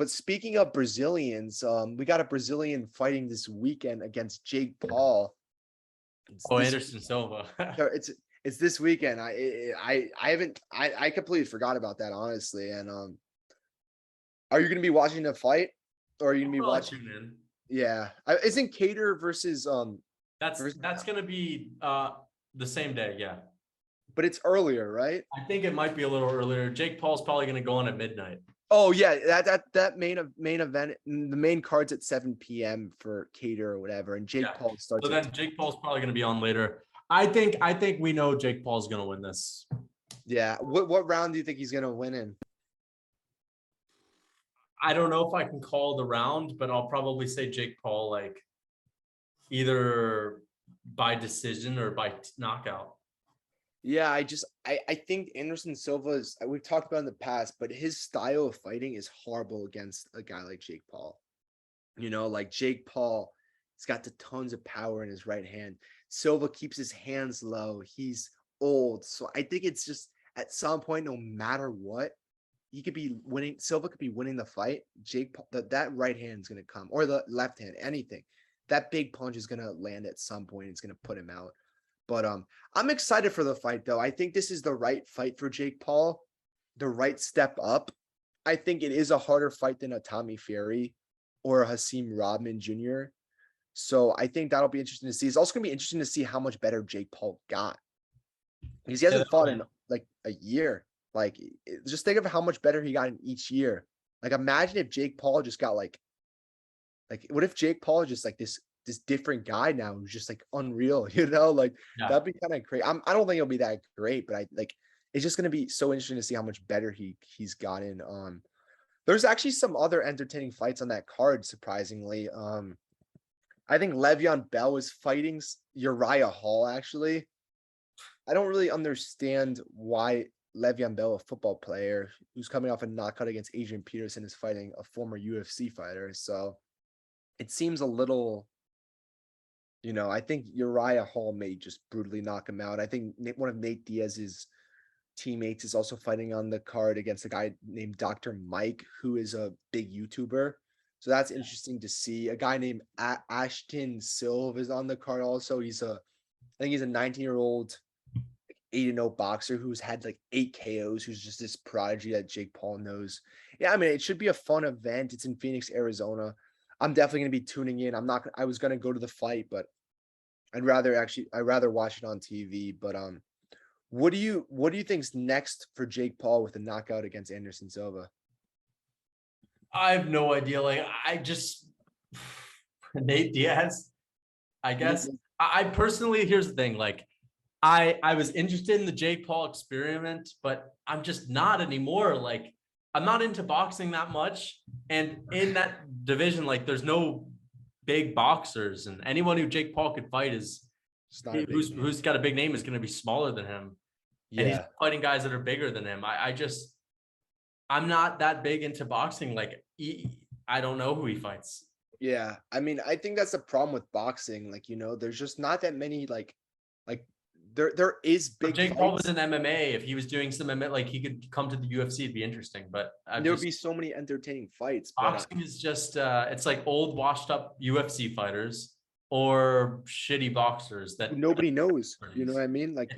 But speaking of Brazilians, we got a Brazilian fighting this weekend against Jake Paul. Oh, Anderson Silva. It's this weekend. I completely forgot about that, honestly. And are you gonna be watching the fight, or are you gonna be watching? Tune in. Yeah, isn't Cater versus That's gonna be the same day, yeah. But it's earlier, right? I think it might be a little earlier. Jake Paul's probably gonna go on at midnight. Oh yeah, that main event, the main card's at 7 p.m. for Cater or whatever, and Jake Paul starts. So then Jake Paul's probably gonna be on later. I think we know Jake Paul's gonna win this. Yeah. What round do you think he's gonna win in? I don't know if I can call the round, but I'll probably say Jake Paul, like either by decision or by knockout. Yeah, I think Anderson Silva's, we've talked about in the past, but his style of fighting is horrible against a guy like Jake Paul. Like Jake Paul, he's got the tons of power in his right hand. Silva keeps his hands low. He's old. So I think it's just at some point, no matter what, he could be winning. Silva could be winning the fight. Jake Paul, that right hand is going to come, or the left hand, anything. That big punch is going to land at some point. It's going to put him out. But I'm excited for the fight, though. I think this is the right fight for Jake Paul, the right step up. I think it is a harder fight than a Tommy Fury or a Hakeem Rodman Jr. So I think that'll be interesting to see. It's also going to be interesting to see how much better Jake Paul got, because he hasn't fought in like a year. Like, just think of how much better he got in each year. Like, imagine if Jake Paul just got like what if Jake Paul just like this different guy now who's just like unreal, like that'd be kind of crazy. I don't think it'll be that great, but it's just going to be so interesting to see how much better he's gotten. There's actually some other entertaining fights on that card, surprisingly. I think Le'Veon Bell is fighting Uriah Hall. Actually, I don't really understand why Le'Veon Bell, a football player who's coming off a knockout against Adrian Peterson, is fighting a former UFC fighter. So it seems a little, I think Uriah Hall may just brutally knock him out. I think one of Nate Diaz's teammates is also fighting on the card against a guy named Dr. Mike, who is a big YouTuber. So that's interesting to see. A guy named Ashton Silva is on the card also. I think he's a 19-year-old 8-0 boxer who's had like 8 KOs, who's just this prodigy that Jake Paul knows. Yeah, I mean, it should be a fun event. It's in Phoenix, Arizona. I'm definitely going to be tuning in. I was going to go to the fight, but I'd rather watch it on TV. But what do you think's next for Jake Paul with a knockout against Anderson Silva? I have no idea. Like, Nate Diaz, I guess. I personally, here's the thing. Like, I was interested in the Jake Paul experiment, but I'm just not anymore. Like, I'm not into boxing that much. And in that division, like, there's no big boxers, and anyone who Jake Paul could fight who's got a big name is going to be smaller than him. Yeah. And he's fighting guys that are bigger than him. I'm not that big into boxing. Like, I don't know who he fights. Yeah. I mean, I think that's the problem with boxing. Like, there's just not that many, like there is big. Jake Paul was in MMA. If he was doing some MMA, like, he could come to the UFC. It'd be interesting, but there would be so many entertaining fights. Boxing is just it's like old, washed up UFC fighters or shitty boxers that nobody knows. You know what I mean? Like,